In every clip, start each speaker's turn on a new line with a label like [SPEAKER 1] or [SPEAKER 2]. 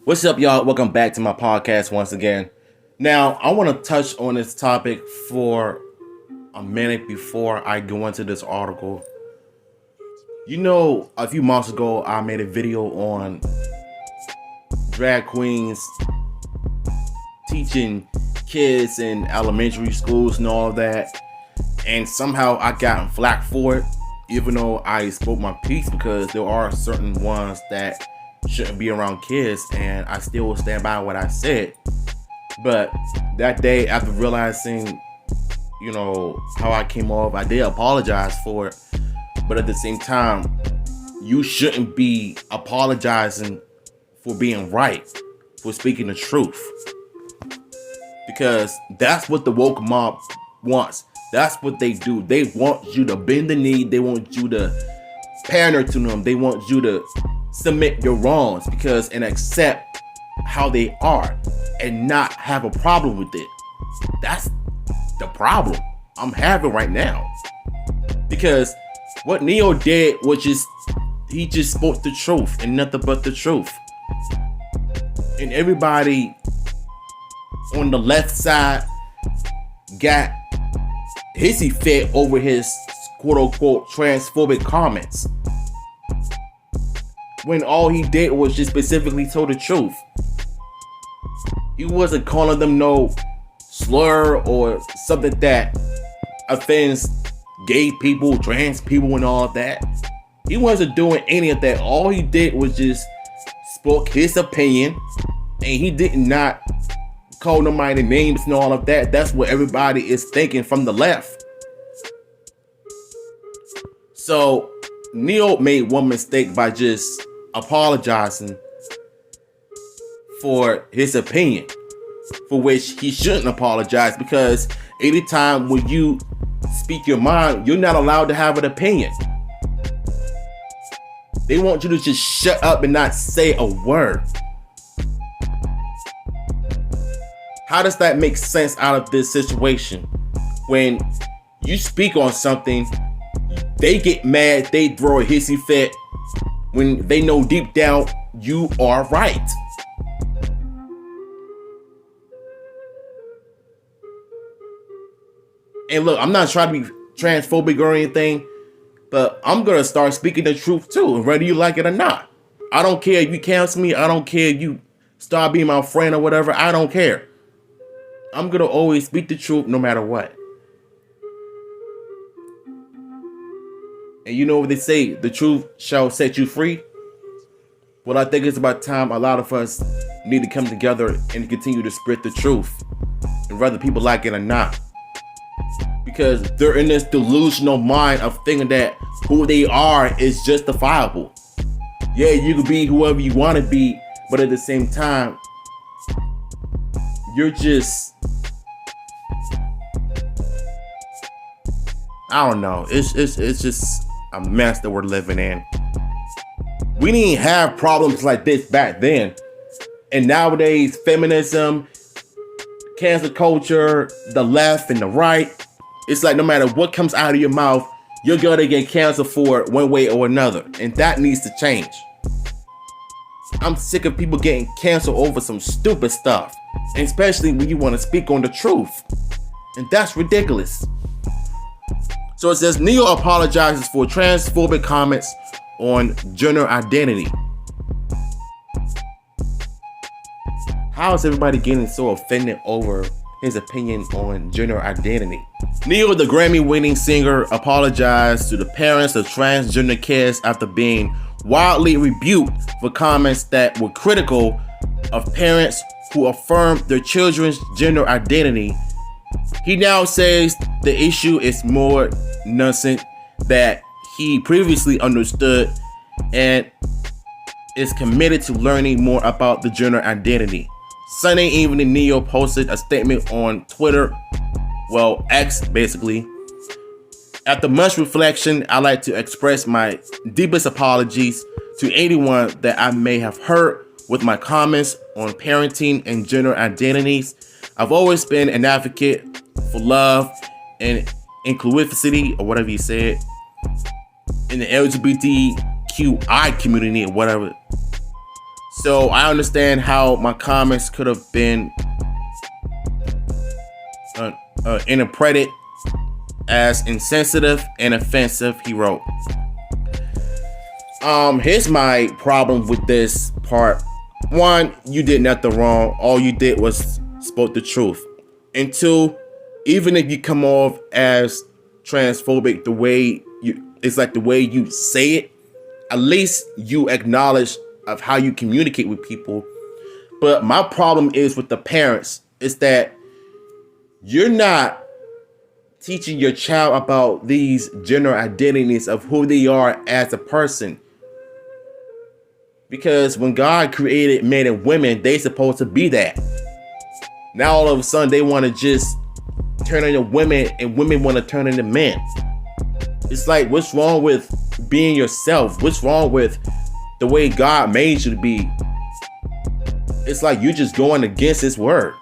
[SPEAKER 1] What's up, y'all? Welcome back to my podcast once again. Now, I want to touch on this topic for a minute before I go into this article. You know, a few months ago, I made a video on drag queens teaching kids in elementary schools and all of that. And somehow I got flack for it, even though I spoke my piece, because there are certain ones that shouldn't be around kids, and I still will stand by what I said. But that day, after realizing, how I came off, I did apologize for it. But at the same time, you shouldn't be apologizing for being right, for speaking the truth. Because that's what the woke mob wants. That's what they do. They want you to bend the knee. They want you to pander to them. They want you to submit your wrongs and accept how they are and not have a problem with it. That's the problem I'm having right now. Because what Neo did was he just spoke the truth and nothing but the truth. And everybody on the left side got hissy fit over his quote-unquote transphobic comments, when all he did was just specifically tell the truth. He wasn't calling them no slur or something that offends gay people, trans people, and all of that. He wasn't doing any of that. All he did was just spoke his opinion, and he did not call nobody names and all of that. That's what everybody is thinking from the left. So Neo made one mistake by just apologizing for his opinion, for which he shouldn't apologize, because anytime when you speak your mind, you're not allowed to have an opinion. They want you to just shut up and not say a word. How does that make sense out of this situation? When you speak on something, they get mad, they throw a hissy fit, when they know deep down you are right. And look, I'm not trying to be transphobic or anything, but I'm gonna start speaking the truth too, whether you like it or not. I don't care if you cancel me, I don't care if you start being my friend or whatever, I don't care. I'm gonna always speak the truth no matter what. And you know what they say, the truth shall set you free? Well, I think it's about time a lot of us need to come together and continue to spread the truth, and whether people like it or not. Because they're in this delusional mind of thinking that who they are is justifiable. Yeah, you can be whoever you want to be, but at the same time, you're just, I don't know. It's just a mess that we're living in. We didn't have problems like this back then. And nowadays, feminism, cancel culture, the left and the right, it's like no matter what comes out of your mouth, you're gonna get canceled for it one way or another. And that needs to change. I'm sick of people getting canceled over some stupid stuff. And especially when you want to speak on the truth. And that's ridiculous. So it says, Neo apologizes for transphobic comments on gender identity. How is everybody getting so offended over his opinion on gender identity? Neo, the Grammy-winning singer, apologized to the parents of transgender kids after being wildly rebuked for comments that were critical of parents who affirm their children's gender identity. He now says the issue is more nuanced that he previously understood and is committed to learning more about the gender identity. Sunday evening, Neo posted a statement on Twitter, well, X basically. After much reflection, I'd like to express my deepest apologies to anyone that I may have hurt with my comments on parenting and gender identities. I've always been an advocate for love and inclusivity, or whatever you said, in the LGBTQI community or whatever. So I understand how my comments could have been interpreted as insensitive and offensive, he wrote. Here's my problem with this part. One, you did nothing wrong. All you did was spoke the truth. And two, even if you come off as transphobic, it's like the way you say it, at least you acknowledge of how you communicate with people. But my problem is with the parents is that you're not teaching your child about these gender identities of who they are as a person. Because when God created men and women, they supposed to be that. Now all of a sudden they want to just turn into women and women want to turn into men. It's like, what's wrong with being yourself? What's wrong with the way God made you to be? It's like you're just going against his word.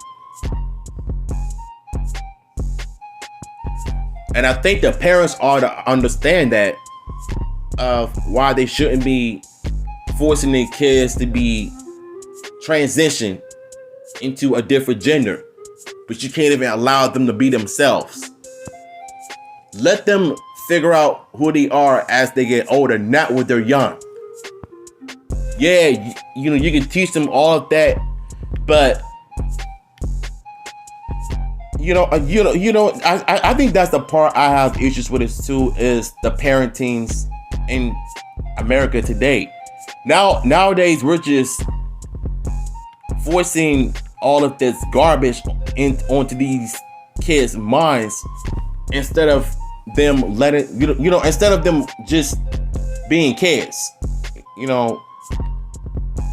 [SPEAKER 1] And I think the parents ought to understand that of why they shouldn't be forcing their kids to be transitioned into a different gender, but you can't even allow them to be themselves. Let them figure out who they are as they get older, not when they're young. Yeah, you can teach them all of that, but I think that's the part I have issues with it too, is the parentings in America today. Nowadays we're just forcing all of this garbage onto these kids' minds instead of them instead of them just being kids.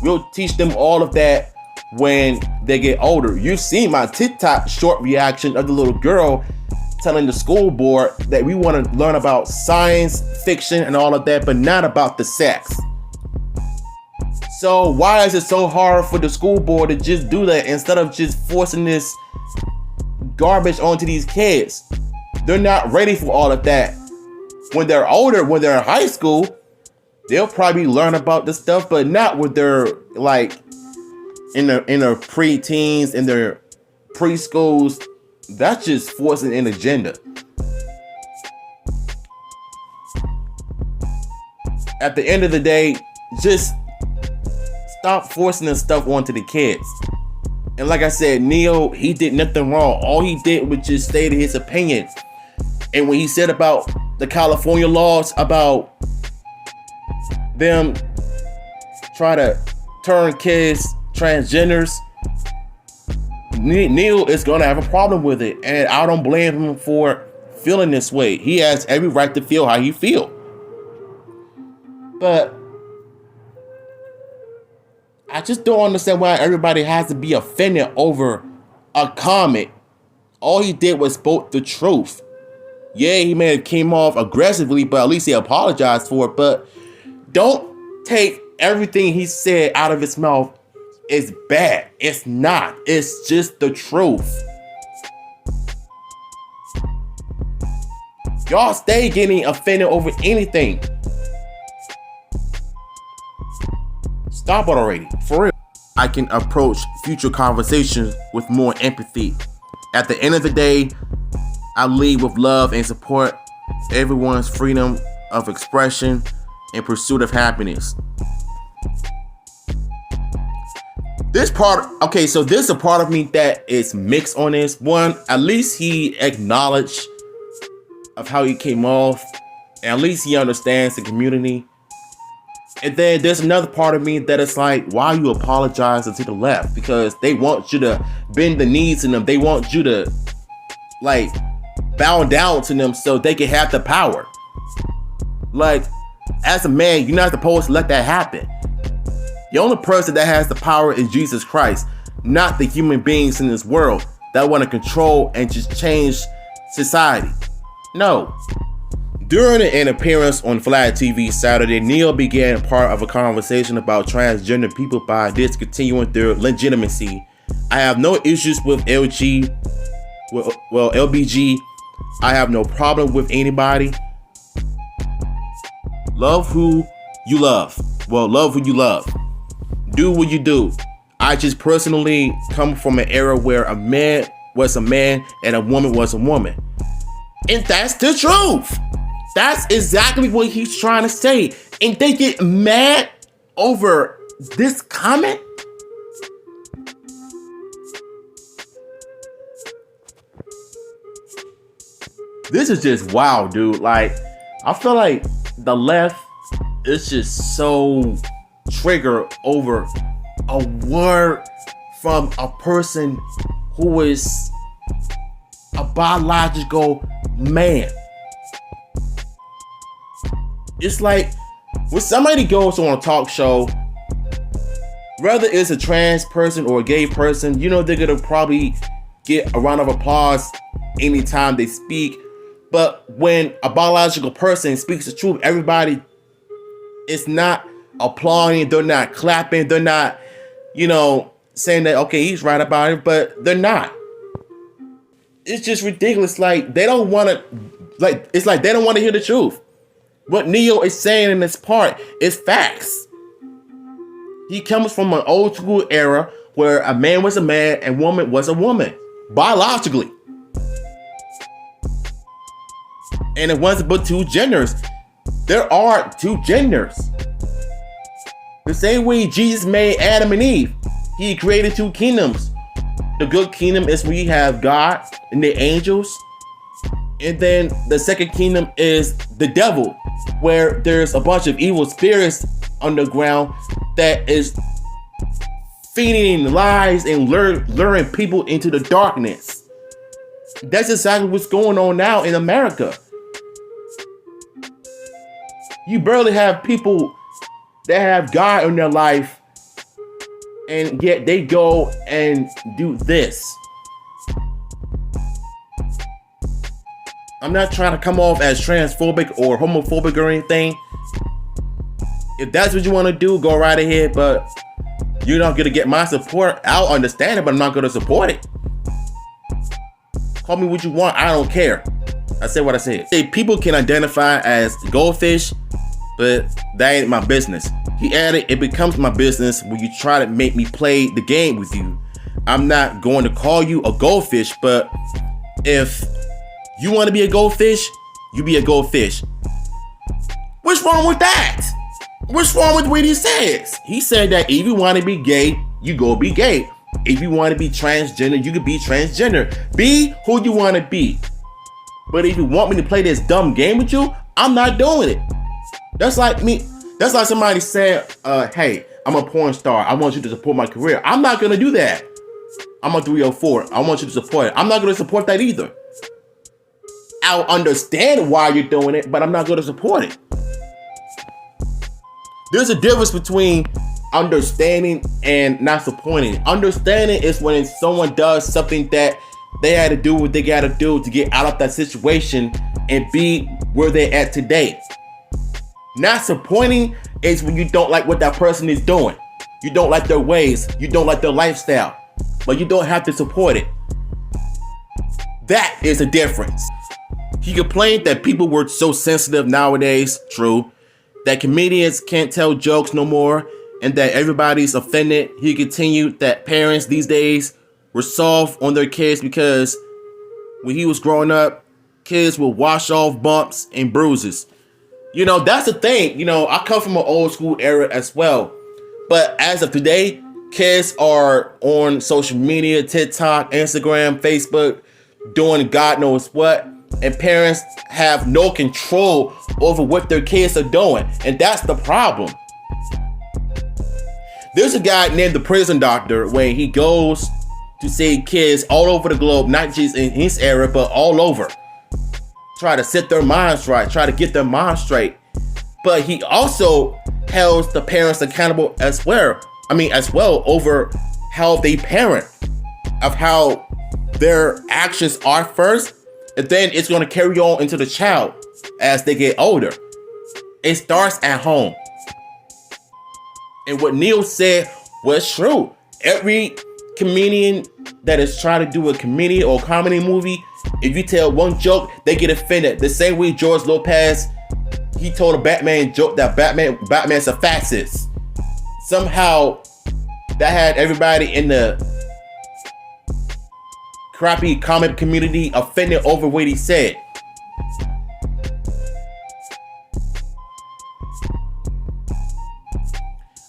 [SPEAKER 1] We'll teach them all of that when they get older. You've seen my TikTok short reaction of the little girl telling the school board that we want to learn about science fiction and all of that, but not about the sex. So why is it so hard for the school board to just do that instead of just forcing this garbage onto these kids? They're not ready for all of that. When they're older, when they're in high school, they'll probably learn about this stuff, but not when they're like in their pre-teens, in their preschools. That's just forcing an agenda. At the end of the day, just stop forcing this stuff onto the kids. And like I said, Neo, he did nothing wrong. All he did was just state his opinion. And when he said about the California laws about them try to turn kids transgenders, Neil is gonna have a problem with it, and I don't blame him for feeling this way. He has every right to feel how he feel. But I just don't understand why everybody has to be offended over a comment. All he did was spoke the truth. Yeah, he may have came off aggressively, but at least he apologized for it. But don't take everything he said out of his mouth as bad. It's not. It's just the truth. Y'all stay getting offended over anything. Stop it already. For real. I can approach future conversations with more empathy. At the end of the day, I lead with love and support everyone's freedom of expression and pursuit of happiness. There's a part of me that is mixed on this. One, at least he acknowledged of how he came off. And at least he understands the community. And then there's another part of me that is like, why are you apologizing to the left? Because they want you to bend the knees to them. They want you to bow down to them so they can have the power. Like, as a man, you're not supposed to let that happen. The only person that has the power is Jesus Christ, not the human beings in this world that want to control and just change society. No. During an appearance on Flag TV Saturday, Neil began part of a conversation about transgender people by discontinuing their legitimacy. I have no issues with LBG. I have no problem with anybody. Love who you love. Well, love who you love. do what you do. I just personally come from an era where a man was a man and a woman was a woman. And that's the truth. That's exactly what he's trying to say. And they get mad over this comment? This is just wow, dude. Like, I feel like the left is just so triggered over a word from a person who is a biological man. It's like when somebody goes on a talk show, whether it's a trans person or a gay person, you know they're gonna probably get a round of applause anytime they speak. But when a biological person speaks the truth, everybody is not applauding, they're not clapping, they're not, saying that, okay, he's right about it, but they're not. It's just ridiculous. Like, they don't want to, it's like they don't want to hear the truth. What Neo is saying in this part is facts. He comes from an old school era where a man was a man and woman was a woman, biologically. And it wasn't but two genders. There are two genders. The same way Jesus made Adam and Eve, he created two kingdoms. The good kingdom is where you have God and the angels. And then the second kingdom is the devil, where there's a bunch of evil spirits underground that is feeding lies and luring people into the darkness. That's exactly what's going on now in America. You barely have people that have God in their life, and yet they go and do this. I'm not trying to come off as transphobic or homophobic or anything. If that's what you want to do, go right ahead, but you're not going to get my support. I'll understand it, but I'm not going to support it. Call me what you want, I don't care. I said what I said. People can identify as goldfish, but that ain't my business. He added, it becomes my business when you try to make me play the game with you. I'm not going to call you a goldfish, but if you want to be a goldfish, you be a goldfish. What's wrong with that? What's wrong with what he says? He said that if you want to be gay, you go be gay. If you want to be transgender, you can be transgender. Be who you want to be. But if you want me to play this dumb game with you, I'm not doing it. That's like somebody said, hey, I'm a porn star. I want you to support my career. I'm not going to do that. I'm a 304. I want you to support it. I'm not going to support that either. I'll understand why you're doing it, but I'm not going to support it. There's a difference between understanding and not supporting. Understanding is when someone does something that they had to do what they got to do to get out of that situation and be where they're at today. Not supporting is when you don't like what that person is doing. You don't like their ways. You don't like their lifestyle. But you don't have to support it. That is the difference. He complained that people were so sensitive nowadays, true, that comedians can't tell jokes no more, and that everybody's offended. He continued that parents these days were soft on their kids because when he was growing up, kids would wash off bumps and bruises. That's the thing. I come from an old school era as well. But as of today, kids are on social media, TikTok, Instagram, Facebook, doing God knows what. And parents have no control over what their kids are doing. And that's the problem. There's a guy named the Prison Doctor where he goes to see kids all over the globe, not just in his area, but all over. Try to set their minds right, try to get their minds straight. But he also holds the parents accountable as well over how they parent, of how their actions are first, and then it's going to carry on into the child as they get older. It starts at home. And what Neil said was true. Every comedian that is trying to do a comedy or comedy movie, if you tell one joke, they get offended. The same way George Lopez, he told a Batman joke that Batman's a fascist. Somehow that had everybody in the crappy comic community offended over what he said.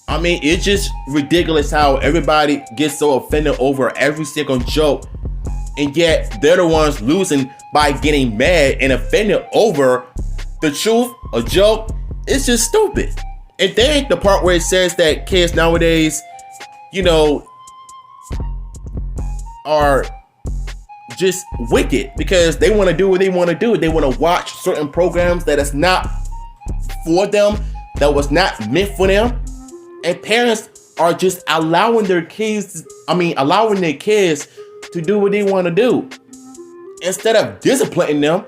[SPEAKER 1] I mean, it's just ridiculous how everybody gets so offended over every single joke, and yet they're the ones losing by getting mad and offended over the truth, a joke. It's just stupid. And then the part where it says that kids nowadays, you know, are just wicked because they want to do what they want to do. They want to watch certain programs that is not for them, that was not meant for them. And parents are just allowing their kids to do what they want to do. Instead of disciplining them,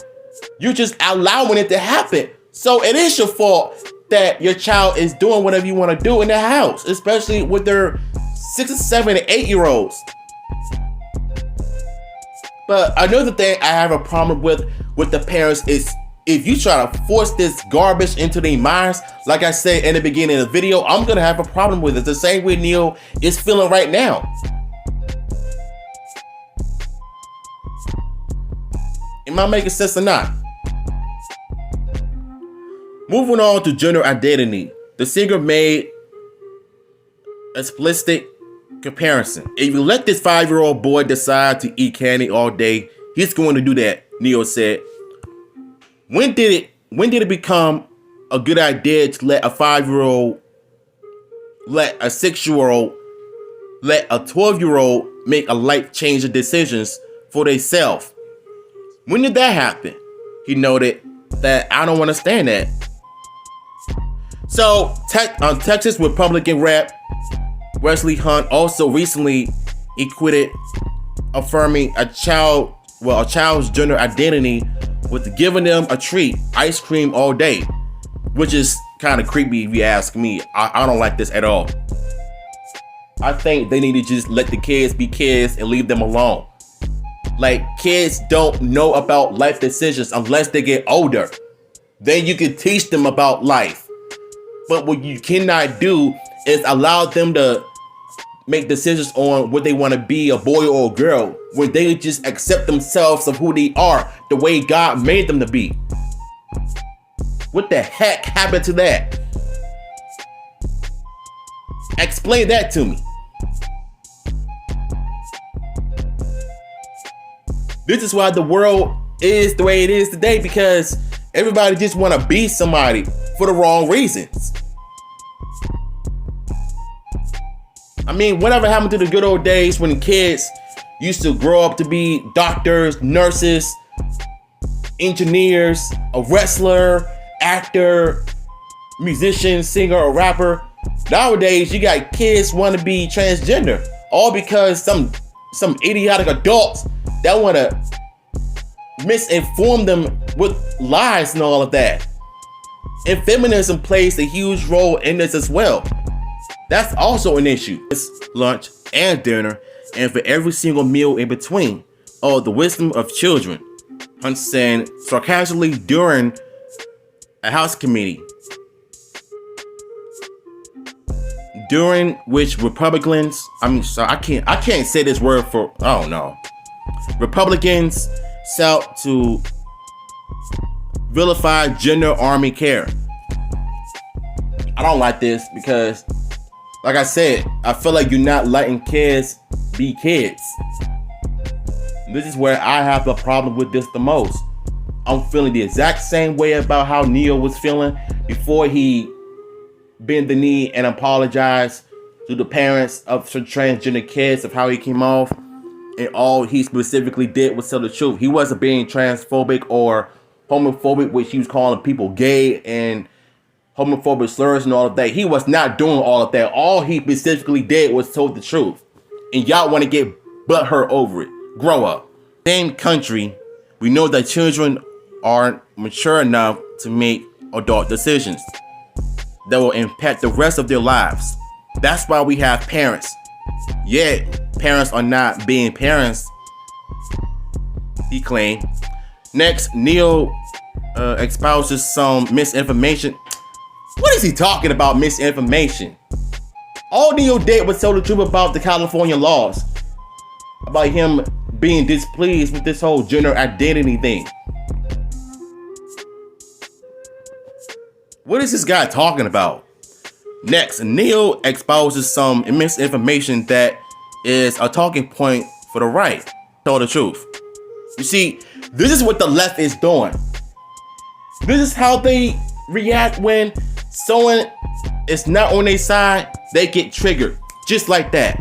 [SPEAKER 1] you're just allowing it to happen. So it is your fault that your child is doing whatever you want to do in the house, especially with their 6, 7, and 8-year-olds. But another thing I have a problem with the parents is if you try to force this garbage into their minds, like I said in the beginning of the video, I'm going to have a problem with it. The same way Neil is feeling right now. Am I making sense or not? Moving on to gender identity. The singer made explicit comparison. If you let this 5-year-old boy decide to eat candy all day, he's going to do that, Neil said. When did it become a good idea to let a 5-year-old, let a 6-year-old, let a 12-year-old make a life-changing decisions for themselves? When did that happen? He noted that I don't understand that. So, Texas Republican Rep. Wesley Hunt also recently acquitted affirming a child's gender identity with giving them a treat, ice cream all day, which is kind of creepy if you ask me. I don't like this at all. I think they need to just let the kids be kids and leave them alone. Like, kids don't know about life decisions unless they get older. Then you can teach them about life. But what you cannot do is allow them to make decisions on what they want to be, a boy or a girl, when they just accept themselves of who they are, the way God made them to be. What the heck happened to that? Explain that to me. This is why the world is the way it is today, because everybody just want to be somebody for the wrong reasons. I mean, whatever happened to the good old days when kids used to grow up to be doctors, nurses, engineers, a wrestler, actor, musician, singer, or rapper? Nowadays, you got kids want to be transgender, all because some idiotic adults that want to misinform them with lies and all of that. And feminism plays a huge role in this as well. That's also an issue. It's lunch and dinner, and for every single meal in between. Oh, the wisdom of children, Hunt said sarcastically during a House committee, during which Republicans, I can't say this word for, I don't know. Republicans sought to vilify gender army care. I don't like this because, like I said, I feel like you're not letting kids be kids. This is where I have the problem with this the most. I'm feeling the exact same way about how Neil was feeling before he bent the knee and apologized to the parents of some transgender kids of how he came off. And all he specifically did was tell the truth. He wasn't being transphobic or homophobic, which he was calling people gay and homophobic slurs and all of that. He was not doing all of that. All he specifically did was told the truth. And y'all want to get butthurt over it. Grow up. Same country, we know that children aren't mature enough to make adult decisions that will impact the rest of their lives. That's why we have parents. Yet, parents are not being parents, he claimed. Next, Neil espouses some misinformation. What is he talking about, misinformation? All Ne-Yo did was tell the truth about the California laws, about him being displeased with this whole gender identity thing. What is this guy talking about? Next, Ne-Yo exposes some misinformation that is a talking point for the right. Tell the truth. You see, this is what the left is doing. This is how they react when someone is not on their side. They get triggered, just like that.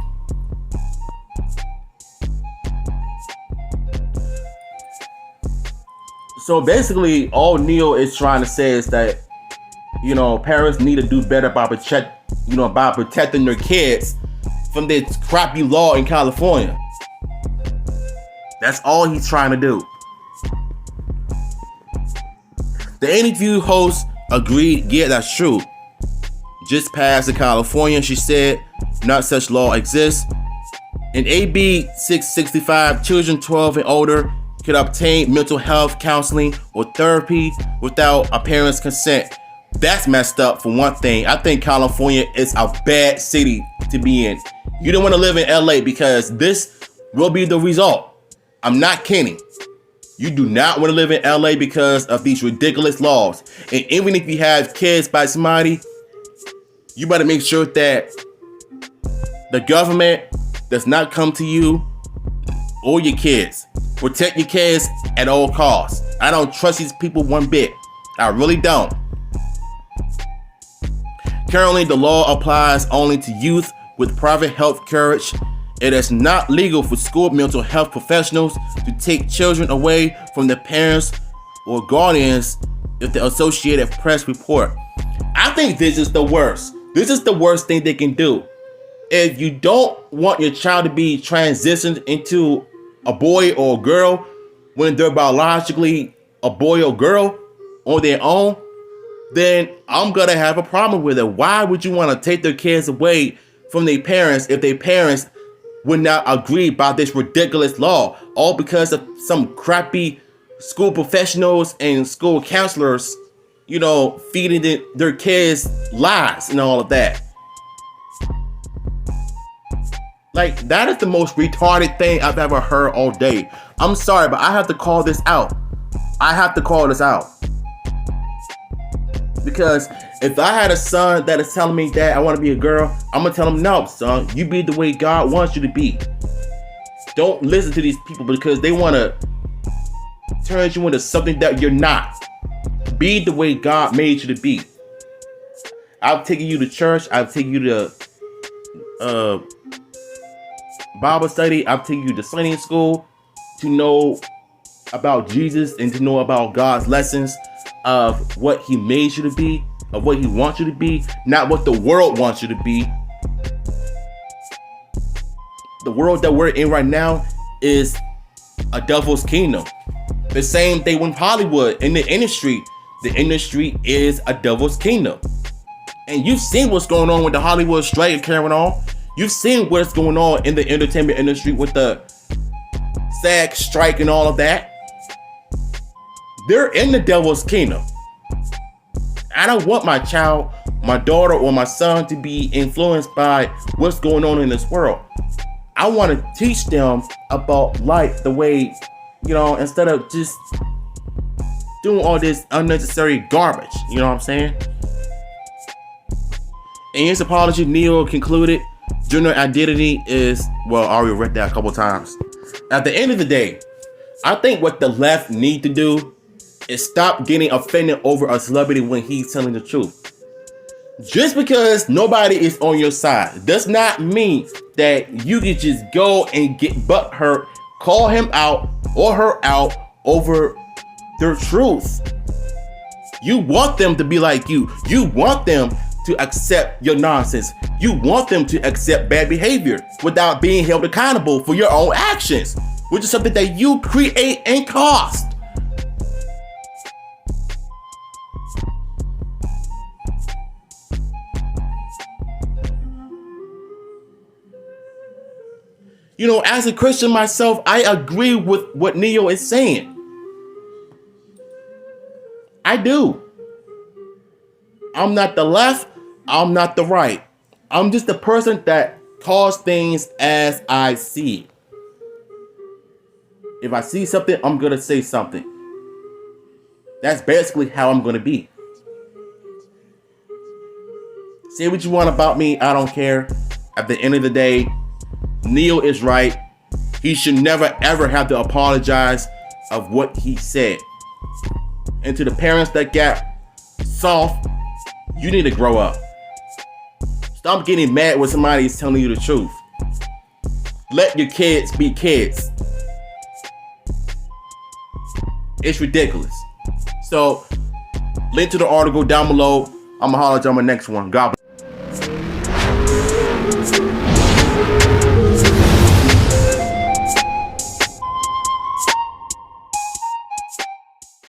[SPEAKER 1] So basically, all Ne-Yo is trying to say is that, parents need to do better by protecting their kids from this crappy law in California. That's all he's trying to do. The interview host agreed, yeah, that's true. Just passed in California, she said, not such law exists. In AB 665, children 12 and older could obtain mental health counseling or therapy without a parent's consent. That's messed up for one thing. I think California is a bad city to be in. You don't want to live in LA because this will be the result. I'm not kidding. You do not want to live in LA because of these ridiculous laws. And even if you have kids by somebody, you better make sure that the government does not come to you or your kids. Protect your kids at all costs. I don't trust these people one bit. I really don't. Currently, the law applies only to youth with private health coverage. It is not legal for school mental health professionals to take children away from their parents or guardians, if the Associated Press report. I think this is the worst. This is the worst thing they can do. If you don't want your child to be transitioned into a boy or a girl when they're biologically a boy or girl on their own, then I'm gonna have a problem with it. Why would you want to take their kids away from their parents if their parents would not agree about this ridiculous law, all because of some crappy school professionals and school counselors, feeding their kids lies and all of that. Like, that is the most retarded thing I've ever heard all day. I'm sorry, but I have to call this out. Because if I had a son that is telling me that I want to be a girl, I'm going to tell him, no, son, you be the way God wants you to be. Don't listen to these people because they want to turn you into something that you're not. Be the way God made you to be. I've taken you to church. I've taken you to Bible study. I've taken you to Sunday school to know about Jesus and to know about God's lessons of what he made you to be, of what he wants you to be, not what the world wants you to be. The world that we're in right now is a devil's kingdom. The same thing with Hollywood in the industry. The industry is a devil's kingdom. And you've seen what's going on with the Hollywood strike carrying on. You've seen what's going on in the entertainment industry with the SAG strike and all of that. They're in the devil's kingdom. I don't want my child, my daughter, or my son to be influenced by what's going on in this world. I want to teach them about life the way, instead of just doing all this unnecessary garbage. You know what I'm saying? In his apology, Ne-Yo concluded, gender identity is, I already read that a couple times. At the end of the day, I think what the left need to do is stop getting offended over a celebrity when he's telling the truth. Just because nobody is on your side does not mean that you can just go and get butthurt, call him out or her out over their truth. You want them to be like you. You want them to accept your nonsense. You want them to accept bad behavior without being held accountable for your own actions, which is something that you create and cost. As a Christian myself, I agree with what Ne-Yo is saying. I do. I'm not the left. I'm not the right. I'm just the person that calls things as I see it. If I see something, I'm gonna say something. That's basically how I'm gonna be. Say what you want about me, I don't care. At the end of the day, Neil is right. He should never ever have to apologize of what he said. And to the parents that got soft, you need to grow up. Stop getting mad when somebody is telling you the truth. Let your kids be kids. It's ridiculous. So, link to the article down below. I'm gonna holler at you on my next one. God bless.